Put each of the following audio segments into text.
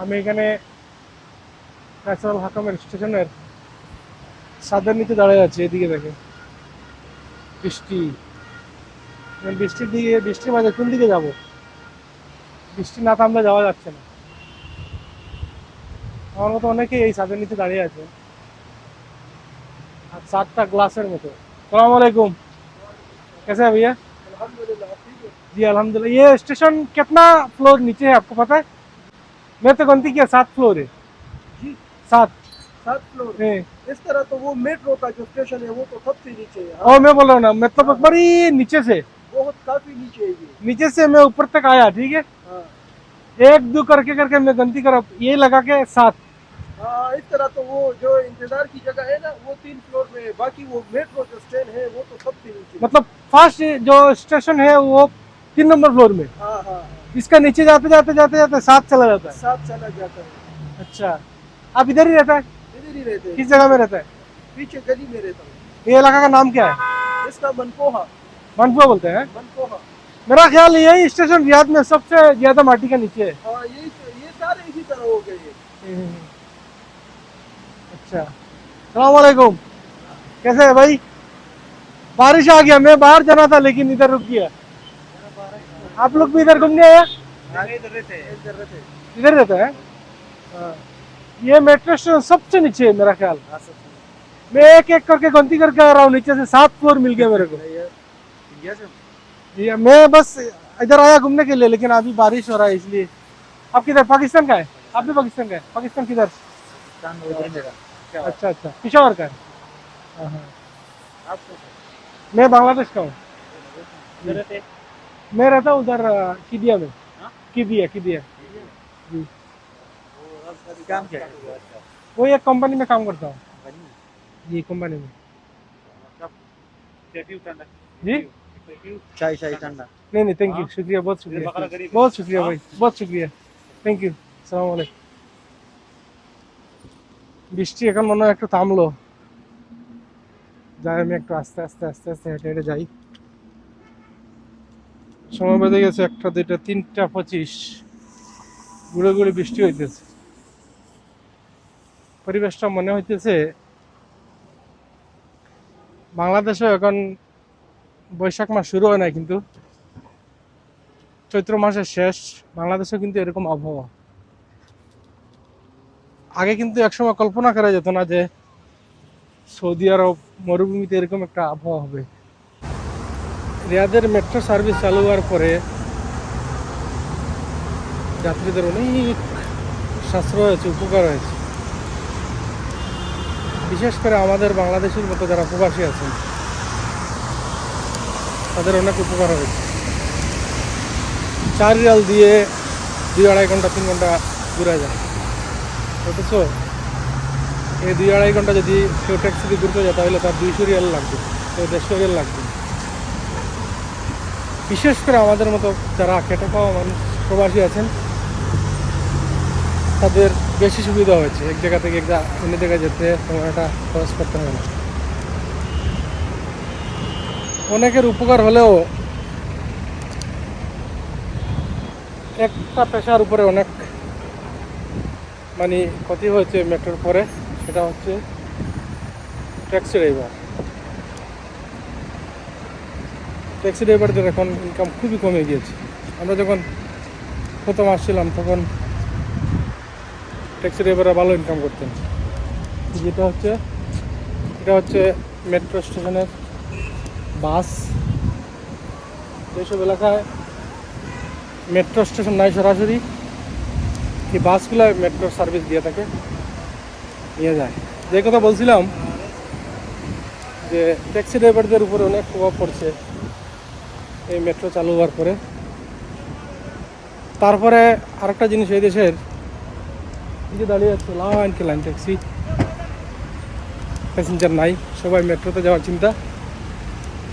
আমি এখানে ন্যাশনাল হাকামের স্টেশনের ছাদের নিচে দাঁড়িয়ে আছি। এদিকে দেখে বৃষ্টি, বৃষ্টির দিকে, বৃষ্টির মাঝে কোন দিকে যাব? বৃষ্টি না থামলে যাওয়া যাচ্ছে না। আমার মতো অনেকেই এই ছাদের নিচে দাঁড়িয়ে আছে। আর ছাদটা গ্লাসের মতো। সালাম आलैकुम, कैसे है भैया? अल्हम्दुलिल्लाह ठीक है। जी अल्हम्दुलिल्लाह। ये स्टेशन कितना फ्लोर नीचे है आपको पता है? मैं तो गलती किया, 7 फ्लोर है। जी 7 7 फ्लोर। है। इस तरह तो वो मेट्रो का जो स्टेशन है वो तो सबसे नीचे है। और हाँ, मैं बोल रहा हूँ ना, मतलब एक बारी नीचे से, बहुत काफी नीचे है ये। नीचे से मैं ऊपर तक आया, ठीक है। हाँ एक दो करके करके मैं गलती करा, ये लगा के 7। हाँ, इस तरह तो वो जो इंतजार की जगह है ना वो 3 फ्लोर में है, बाकी वो मेट्रो जो स्टैंड है वो तो सबसे नीचे है। मतलब फर्स्ट जो स्टेशन है वो 3 नंबर फ्लोर में, हाँ हाँ हाँ, इसका नीचे जाते जाते जाते जाते 7 चला जाता है। 7 चला जाता है। अच्छा, आप इधर ही रहता है? इधर ही रहते हैं, किस जगह में रहता है? पीछे गली में रहता हूँ। ये इलाका का नाम क्या है? इसका मनपोहा। मनपुआ बोलते हैं। मनपोहा। मेरा ख्याल यही स्टेशन रियाद में सबसे ज्यादा माटी का नीचे है। हाँ यही तो, ये सारे इसी तरह हो गए हैं। अच्छा, सलाम वालेकुम, कैसे है भाई? बारिश आ गया, मैं बाहर जाना था लेकिन इधर रुक गया। आप लोग भी इधर घूमने आया? इधर रहते हैं, इधर रहते हैं। इधर रहता है। हाँ। ये मेट्रो स्टेशन सबसे नीचे है मेरा ख्याल। हाँ, सब मैं एक एक करके गिनती करके आ रहा हूँ, नीचे से 7 फ्लोर मिल गया मेरे को। इंडिया से। ये मैं बस इधर आया घूमने के लिए, लेकिन अभी बारिश हो रहा है इसलिए। आप किधर, पाकिस्तान का है? आप भी पाकिस्तान का है? पाकिस्तान किधर? अच्छा अच्छा, पिशावर का है। हाँ हाँ। मैं बांग्लादेश का हूँ। मैं रहता हूँ उधर किदिया में। किदिया किदिया जी। काम क्या है? वो एक कंपनी में काम करता हूँ जी, कंपनी में। जी चाय चाय ठंडा। नहीं नहीं, थैंक यू, शुक्रिया, बहुत शुक्रिया, बहुत शुक्रिया भाई, बहुत शुक्रिया, থ্যাংক ইউ, সালাম আলাইকুম। বৃষ্টি এখন মনে হয় একটু থামলো। যাই আমি একটু আস্তে আস্তে আস্তে আস্তে হেঁটে হেঁটে যাই। সময় বেঁধে গেছে 1টা 2টা 3টা 25। গুঁড়ো গুঁড়ো বৃষ্টি হইতেছে। পরিবেশটা মনে হইতেছে বাংলাদেশে এখন বৈশাখ মাস শুরু হয় নাই, কিন্তু চৈত্র মাসের শেষ। বাংলাদেশে কিন্তু এরকম আবহাওয়া আগে কিন্তু একসময় কল্পনা করা যেত না যে সৌদি আরব মরুভূমিতে এরকম একটা আবহাওয়া হবে। রিয়াদের মেট্রো সার্ভিস চালু হওয়ার পরে যাত্রীদের অনেক সাশ্রয় হয়েছে, উপকার হয়েছে। বিশেষ করে আমাদের বাংলাদেশের মতো যারা প্রবাসী আছেন তাদের অনেক উপকার হয়েছে। 4 রিয়াল দিয়ে 2-2.5 ঘন্টা 3 ঘন্টা ঘুরে যায়, অথচ এই 2-2.5 ঘন্টা যদি কেউ ট্যাক্সি দিয়ে ঘুরতে যায় তাহলে তার 200 রিয়াল লাগবে, কেউ 150 রিয়াল লাগবে। বিশেষ করে আমাদের মতো যারা খেটে খাওয়া মানুষ প্রবাসী আছেন তাদের বেশি সুবিধা হয়েছে। এক জায়গা থেকে অন্য জায়গায় যেতে সময়টা খরচ করতে হয় না। অনেকের উপকার হলেও একটা পেশার উপরে অনেক মানে ক্ষতি হয়েছে মেট্রোর পরে, সেটা হচ্ছে ট্যাক্সি ড্রাইভার। ট্যাক্সি ড্রাইভারদের এখন ইনকাম খুবই কমে গিয়েছে। আমরা যখন প্রথম আসছিলাম তখন ট্যাক্সি ড্রাইভাররা ভালো ইনকাম করতেন। এটা হচ্ছে মেট্রো স্টেশনের বাস। যেসব এলাকায় মেট্রো স্টেশন নাই সরাসরি, এই বাসগুলো মেট্রো সার্ভিস দিয়ে থাকে, নিয়ে যায়। যে কথা বলছিলাম যে ট্যাক্সি ড্রাইভারদের উপরে অনেক প্রভাব পড়ছে এই মেট্রো চালু হওয়ার পরে। তারপরে আরেকটা জিনিস, এই দেশের যে দাঁড়িয়ে আছে লাইন ট্যাক্সি, প্যাসেঞ্জার নাই, সবাই মেট্রোতে যাওয়ার চিন্তা,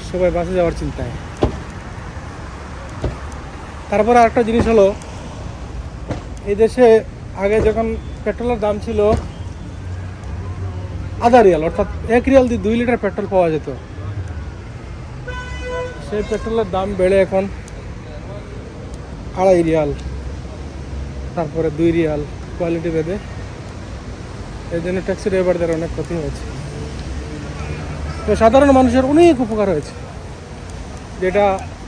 সবাই বাসে যাওয়ার চিন্তায়। তারপরে আরেকটা জিনিস হলো, এই দেশে আগে যখন পেট্রোলের দাম ছিল আধা রিয়াল, অর্থাৎ 1 রিয়াল দিয়ে 2 লিটার পেট্রোল পাওয়া যেত, সেই পেট্রোলের দাম বেড়ে এখন 2.5 রিয়াল, তারপরে 2 রিয়াল, কোয়ালিটি ভেদে। এই জন্য ট্যাক্সি ড্রাইভারদের অনেক ক্ষতি হয়েছে, তো সাধারণ মানুষের অনেক উপকার হয়েছে, যেটা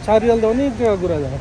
4 রিয়াল দিয়ে অনেক জায়গা ঘোরা যায়।